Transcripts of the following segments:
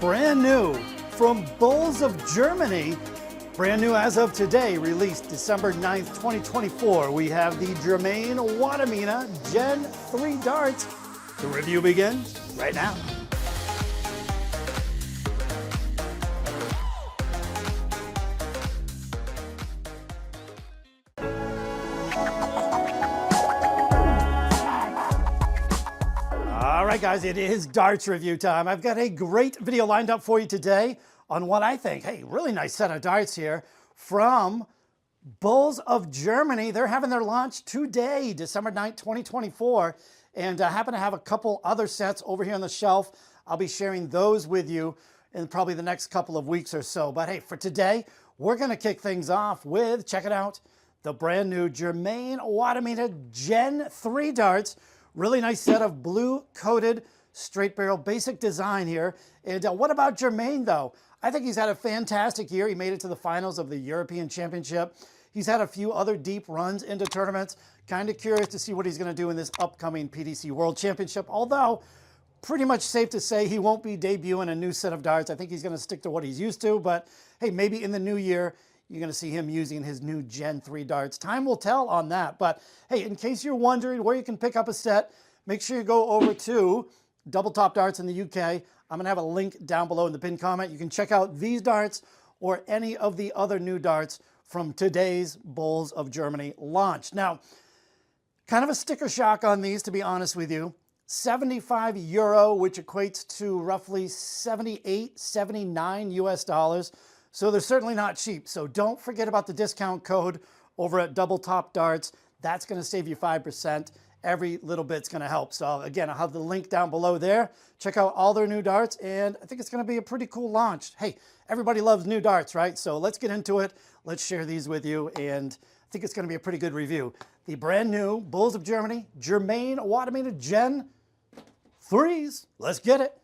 brand new from Bulls of Germany. Brand new as of today, released December 9th, 2024. We have the JERMAINE WATTIMENA Gen 3 darts. The review begins right now. All right, guys, it is darts review time. I've got a great video lined up for you today on what I think, hey, really nice set of darts here from Bulls of Germany. They're having their launch today, December 9th, 2024, and I happen to have a couple other sets over here on the shelf. I'll be sharing those with you in probably the next couple of weeks or so. But hey, for today, we're going to kick things off with, check it out, the brand new JERMAINE WATTIMENA Gen 3 darts. Really nice set of blue-coated straight barrel basic design here. And what about JERMAINE, though? I think he's had a fantastic year. He made it to the finals of the European Championship. He's had a few other deep runs into tournaments. Kind of curious to see what he's going to do in this upcoming PDC World Championship, although pretty much safe to say he won't be debuting a new set of darts. I think he's going to stick to what he's used to, but hey, maybe in the new year, you're going to see him using his new Gen 3 darts. Time will tell on that. But hey, in case you're wondering where you can pick up a set, make sure you go over to Double Top Darts in the UK. I'm going to have a link down below in the pinned comment. You can check out these darts or any of the other new darts from today's Bulls of Germany launch. Now, kind of a sticker shock on these, to be honest with you. €75, which equates to roughly 78, 79 US dollars. So they're certainly not cheap. So don't forget about the discount code over at Double Top Darts. That's going to save you 5%. Every little bit's going to help. So again, I'll have the link down below there. Check out all their new darts, and I think it's going to be a pretty cool launch. Hey, everybody loves new darts, right? So let's get into it. Let's share these with you, and I think it's going to be a pretty good review. The brand new Bulls of Germany JERMAINE WATTIMENA Gen 3s. Let's get it.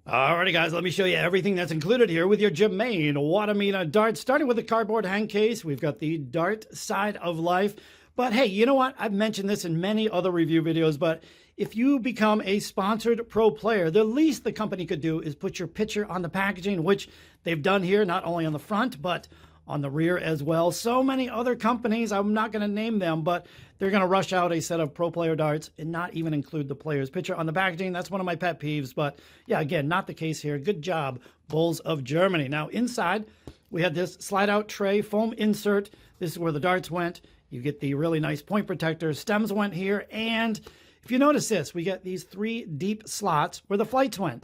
Alrighty, guys, let me show you everything that's included here with your JERMAINE WATTIMENA darts. Starting with the cardboard hang case, we've got the dart side of life. But hey, you know what? I've mentioned this in many other review videos, but if you become a sponsored pro player, the least the company could do is put your picture on the packaging, which they've done here, not only on the front, but on the rear as well. So many other companies, I'm not going to name them, but they're going to rush out a set of pro player darts and not even include the player's picture on the packaging. That's one of my pet peeves, but yeah, again, not the case here. Good job, Bulls of Germany. Now, inside, we had this slide-out tray foam insert. This is where the darts went. You get the really nice point protector. Stems went here, and if you notice this, we get these 3 deep slots where the flights went.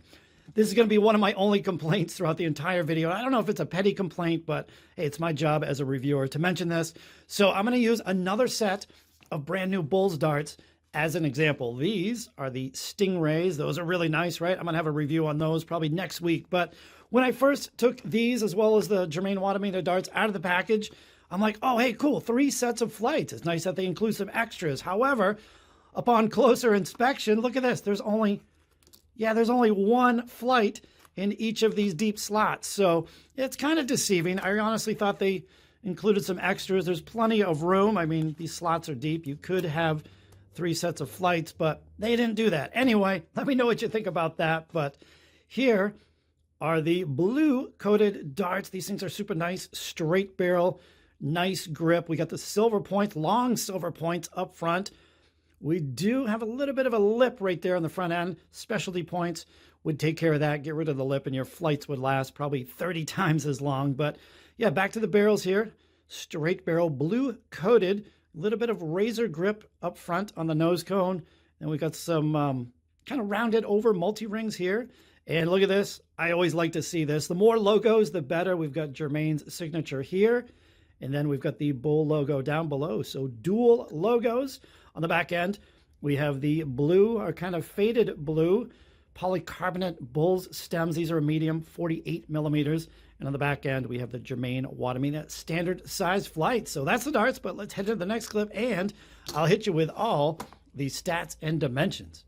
This is going to be one of my only complaints throughout the entire video. I don't know if it's a petty complaint, but hey, it's my job as a reviewer to mention this. So I'm going to use another set of brand new Bulls darts as an example. These are the Stingrays. Those are really nice, right? I'm going to have a review on those probably next week. But when I first took these as well as the JERMAINE WATTIMENA darts out of the package, I'm like, oh, hey, cool, 3 sets of flights. It's nice that they include some extras. However, upon closer inspection, look at this. There's only one flight in each of these deep slots. So it's kind of deceiving. I honestly thought they included some extras. There's plenty of room. I mean, these slots are deep. You could have 3 sets of flights, but they didn't do that. Anyway, let me know what you think about that. But here are the blue-coated darts. These things are super nice, straight barrel, nice grip. We got the silver points, long silver points up front. We do have a little bit of a lip right there on the front end. Specialty points would take care of that. Get rid of the lip and your flights would last probably 30 times as long. But yeah, back to the barrels here. Straight barrel, blue coated. A little bit of razor grip up front on the nose cone. And we got some kind of rounded over multi-rings here. And look at this. I always like to see this. The more logos, the better. We've got JERMAINE's signature here. And then we've got the Bull logo down below. So dual logos. On the back end, we have the blue, or kind of faded blue, polycarbonate Bulls stems. These are a medium, 48 millimeters. And on the back end, we have the JERMAINE WATTIMENA standard size flight. So that's the darts, but let's head to the next clip, and I'll hit you with all the stats and dimensions.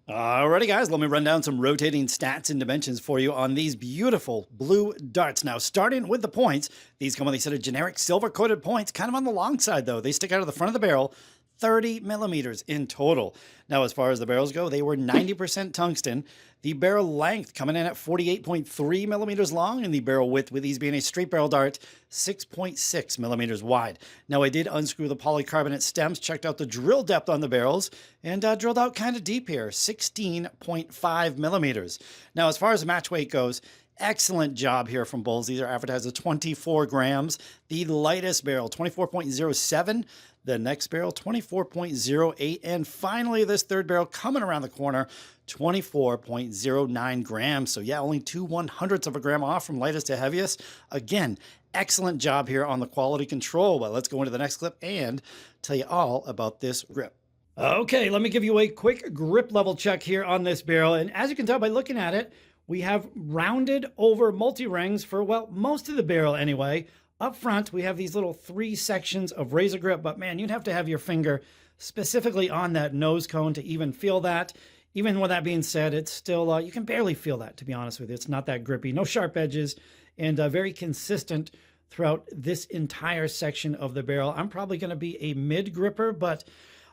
Alrighty, guys, let me run down some rotating stats and dimensions for you on these beautiful blue darts. Now, starting with the points, these come with a set of generic silver-coated points, kind of on the long side, though. They stick out of the front of the barrel. 30 millimeters in total. Now, as far as the barrels go, they were 90% tungsten. The barrel length coming in at 48.3 millimeters long, and the barrel width, with these being a straight barrel dart, 6.6 millimeters wide. Now, I did unscrew the polycarbonate stems, checked out the drill depth on the barrels, and drilled out kind of deep here, 16.5 millimeters. Now, as far as the match weight goes, excellent job here from Bullseyes. These are advertised at 24 grams. The lightest barrel, 24.07. The next barrel, 24.08. And finally, this third barrel coming around the corner, 24.09 grams. So yeah, only 2/100ths of a gram off from lightest to heaviest. Again, excellent job here on the quality control. But let's go into the next clip and tell you all about this grip. Okay, let me give you a quick grip level check here on this barrel. And as you can tell by looking at it, we have rounded over multi-rings for, well, most of the barrel anyway. Up front, we have these little 3 sections of razor grip, but man, you'd have to have your finger specifically on that nose cone to even feel that. Even with that being said, it's still, you can barely feel that, to be honest with you. It's not that grippy, no sharp edges, and very consistent throughout this entire section of the barrel. I'm probably going to be a mid gripper, but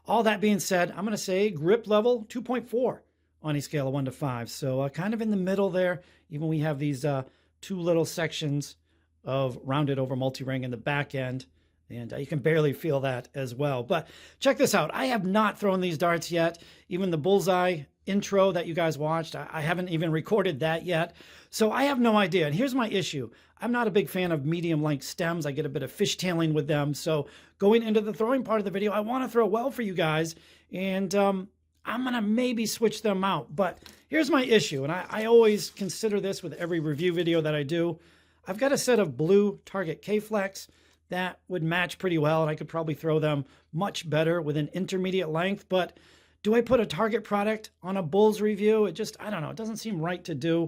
all that being said, I'm going to say grip level 2.4. on a scale of 1 to 5. So kind of in the middle there. Even we have these 2 little sections of rounded over multi-ring in the back end. And you can barely feel that as well. But check this out. I have not thrown these darts yet. Even the Bullseye intro that you guys watched, I haven't even recorded that yet. So I have no idea. And here's my issue. I'm not a big fan of medium length stems. I get a bit of fishtailing with them. So going into the throwing part of the video, I want to throw well for you guys. And I'm going to maybe switch them out. But here's my issue, and I always consider this with every review video that I do. I've got a set of blue Target K-Flex that would match pretty well, and I could probably throw them much better with an intermediate length. But do I put a Target product on a Bulls review? It just, I don't know, it doesn't seem right to do.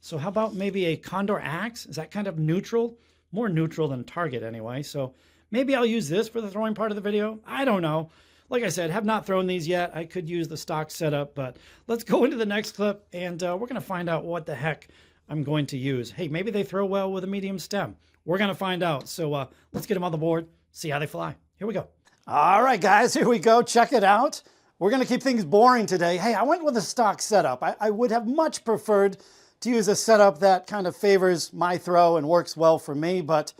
So how about maybe a Condor Axe? Is that kind of neutral? More neutral than Target anyway. So maybe I'll use this for the throwing part of the video. I don't know. Like I said, have not thrown these yet. I could use the stock setup, but let's go into the next clip, and we're going to find out what the heck I'm going to use. Hey, maybe they throw well with a medium stem. We're going to find out. So let's get them on the board, see how they fly. Here we go. All right, guys, here we go. Check it out. We're going to keep things boring today. Hey, I went with a stock setup. I would have much preferred to use a setup that kind of favors my throw and works well for me, but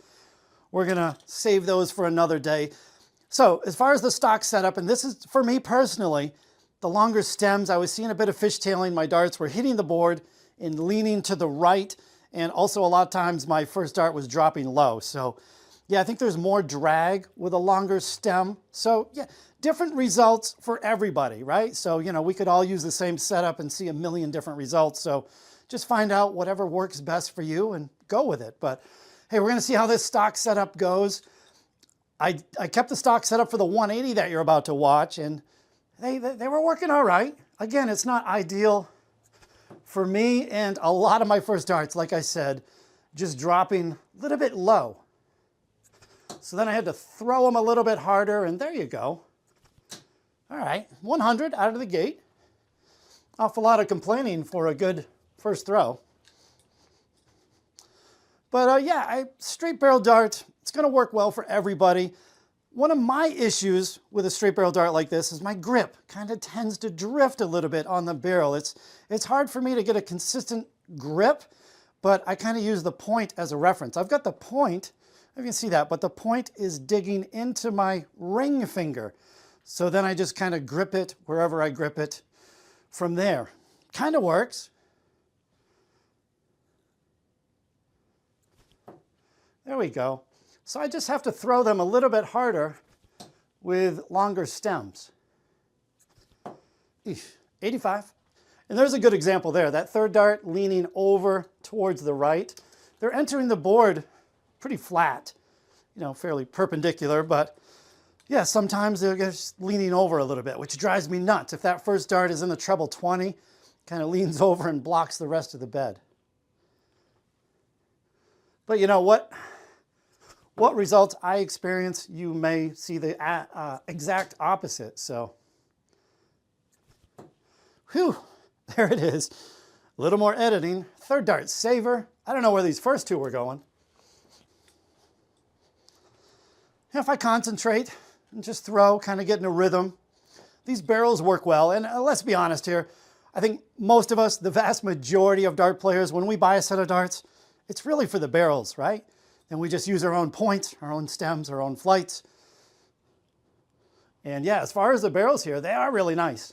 we're going to save those for another day. So as far as the stock setup, and this is for me personally, the longer stems, I was seeing a bit of fishtailing. My darts were hitting the board and leaning to the right. And also a lot of times my first dart was dropping low. So yeah, I think there's more drag with a longer stem. So yeah, different results for everybody, right? So, you know, we could all use the same setup and see a million different results. So just find out whatever works best for you and go with it. But hey, we're going to see how this stock setup goes. I kept the stock set up for the 180 that you're about to watch, and they were working all right. Again, it's not ideal for me, and a lot of my first darts, like I said, just dropping a little bit low. So then I had to throw them a little bit harder, and there you go. All right, 100 out of the gate. Awful lot of complaining for a good first throw. But yeah, straight barrel dart, it's going to work well for everybody. One of my issues with a straight barrel dart like this is my grip kind of tends to drift a little bit on the barrel. It's hard for me to get a consistent grip, but I kind of use the point as a reference. I've got the point, you can see that, but the point is digging into my ring finger. So then I just kind of grip it wherever I grip it from there. Kind of works. There we go. So I just have to throw them a little bit harder with longer stems. 85. And there's a good example there. That third dart leaning over towards the right. They're entering the board pretty flat, you know, fairly perpendicular, but yeah, sometimes they're just leaning over a little bit, which drives me nuts. If that first dart is in the treble 20, kind of leans over and blocks the rest of the bed. But you know what results I experience, you may see the exact opposite. So, whew, there it is. A little more editing. Third dart saver. I don't know where these first two were going. If I concentrate, and just throw, kind of get in a rhythm. These barrels work well, and let's be honest here. I think most of us, the vast majority of dart players, when we buy a set of darts, it's really for the barrels, right? And we just use our own points, our own stems, our own flights. And yeah, as far as the barrels here, they are really nice.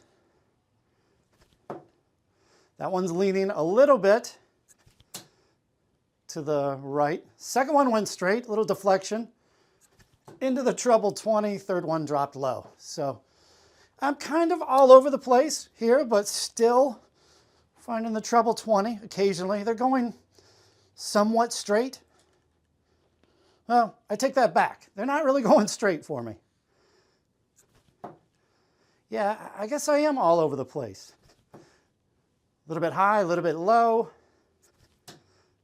That one's leaning a little bit to the right. Second one went straight, a little deflection into the treble 20. Third one dropped low. So I'm kind of all over the place here, but still finding the treble 20 occasionally. They're going somewhat straight. Well, I take that back. They're not really going straight for me. Yeah, I guess I am all over the place. A little bit high, a little bit low.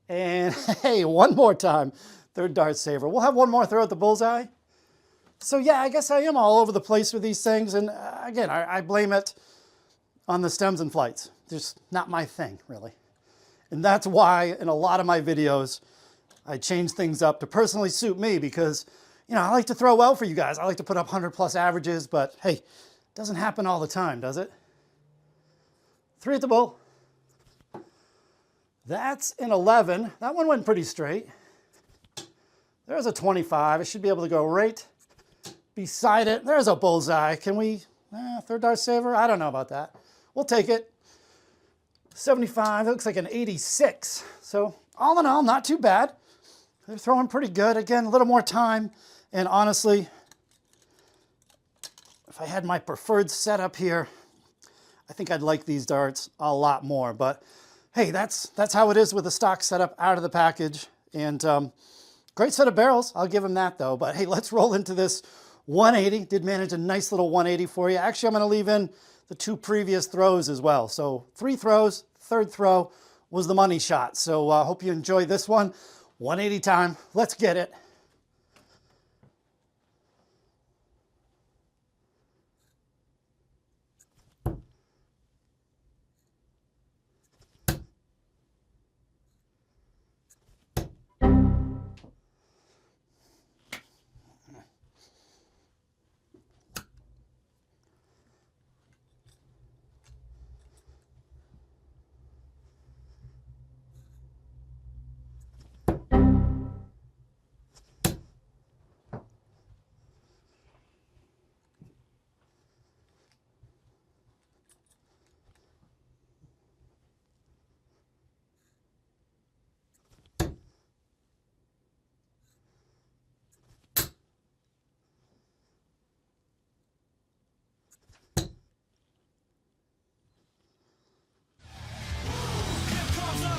And hey, one more time, third dart saver. We'll have one more throw at the bullseye. So yeah, I guess I am all over the place with these things. And again, I blame it on the stems and flights. Just not my thing, really. And that's why in a lot of my videos, I change things up to personally suit me because, you know, I like to throw well for you guys. I like to put up 100+ averages, but hey, it doesn't happen all the time, does it? 3 at the bull. That's an 11. That one went pretty straight. There's a 25. I should be able to go right beside it. There's a bullseye. Can we, third dart saver? I don't know about that. We'll take it. 75, that looks like an 86. So all in all, not too bad. They're throwing pretty good. Again, a little more time. And honestly, if I had my preferred setup here, I think I'd like these darts a lot more. But hey, that's how it is with the stock setup out of the package. And great set of barrels. I'll give them that though. But hey, let's roll into this 180. Did manage a nice little 180 for you. Actually, I'm going to leave in the 2 previous throws as well. So 3 throws, third throw was the money shot. So I hope you enjoyed this one. 180 time. Let's get it.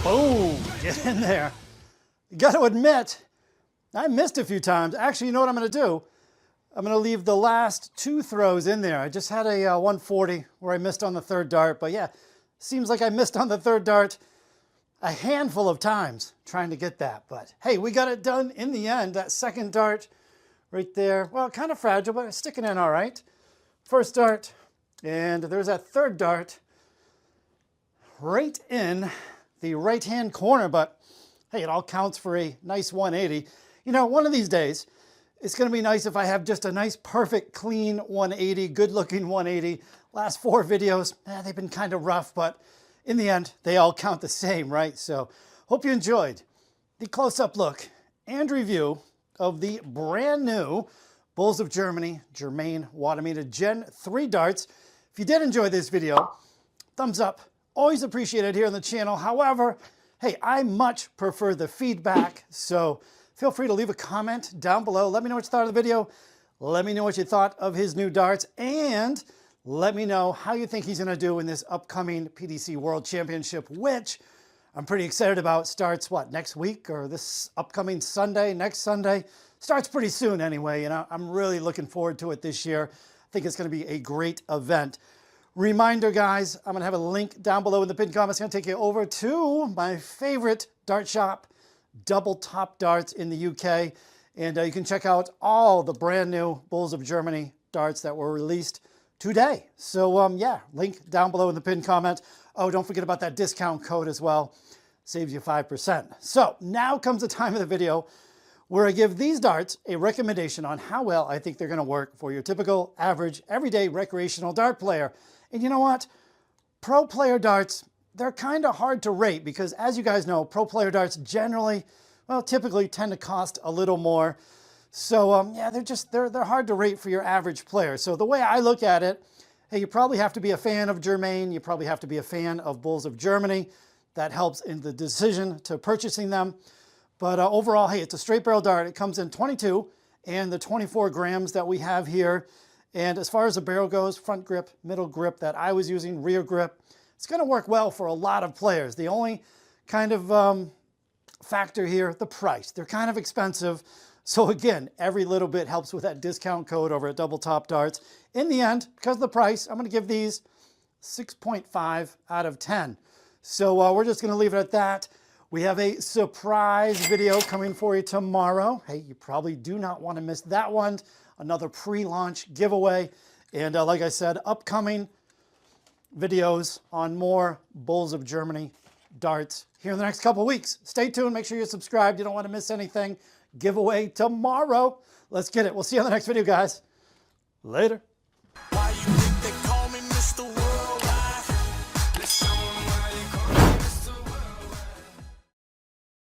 Boom, get in there. You got to admit, I missed a few times. Actually, you know what I'm going to do? I'm going to leave the last 2 throws in there. I just had a 140 where I missed on the third dart. But yeah, seems like I missed on the third dart a handful of times trying to get that. But hey, we got it done in the end. That second dart right there, well, kind of fragile, but it's sticking in all right. First dart, and there's that third dart right in the right-hand corner, but hey, it all counts for a nice 180. You know, one of these days, it's gonna be nice if I have just a nice, perfect, clean 180, good-looking 180. Last 4 videos, they've been kind of rough, but in the end, they all count the same, right? So, hope you enjoyed the close-up look and review of the brand new Bulls of Germany Germaine Wattimena Gen 3 darts. If you did enjoy this video, thumbs up. Always appreciated here on the channel. However, hey, I much prefer the feedback, so feel free to leave a comment down below. Let me know what you thought of the video. Let me know what you thought of his new darts, and let me know how you think he's going to do in this upcoming PDC World Championship, which I'm pretty excited about. Starts, what, next week or this upcoming Sunday, next Sunday? Starts pretty soon anyway, and I'm really looking forward to it this year. I think it's going to be a great event. Reminder, guys, I'm going to have a link down below in the pinned comment. It's going to take you over to my favorite dart shop, Double Top Darts in the UK. And you can check out all the brand new Bulls of Germany darts that were released today. So, yeah, link down below in the pinned comment. Oh, don't forget about that discount code as well. Saves you 5%. So, now comes the time of the video where I give these darts a recommendation on how well I think they're going to work for your typical, average, everyday recreational dart player. And you know what? Pro player darts, they're kind of hard to rate because, as you guys know, pro player darts generally, well, typically tend to cost a little more. So yeah, they're hard to rate for your average player. So the way I look at it, hey, you probably have to be a fan of Germain. You probably have to be a fan of Bulls of Germany. That helps in the decision to purchasing them. But overall, hey, it's a straight barrel dart. It comes in 22 and the 24 grams that we have here. And as far as the barrel goes, front grip, middle grip that I was using, rear grip, it's going to work well for a lot of players. The only kind of factor here, the price. They're kind of expensive. So again, every little bit helps with that discount code over at Double Top Darts. In the end, because of the price, I'm going to give these 6.5 out of 10. So we're just going to leave it at that. We have a surprise video coming for you tomorrow. Hey, you probably do not want to miss that one. Another pre-launch giveaway. And like I said, upcoming videos on more Bulls of Germany darts here in the next couple of weeks. Stay tuned. Make sure you're subscribed. You don't want to miss anything. Giveaway tomorrow. Let's get it. We'll see you on the next video, guys. Later.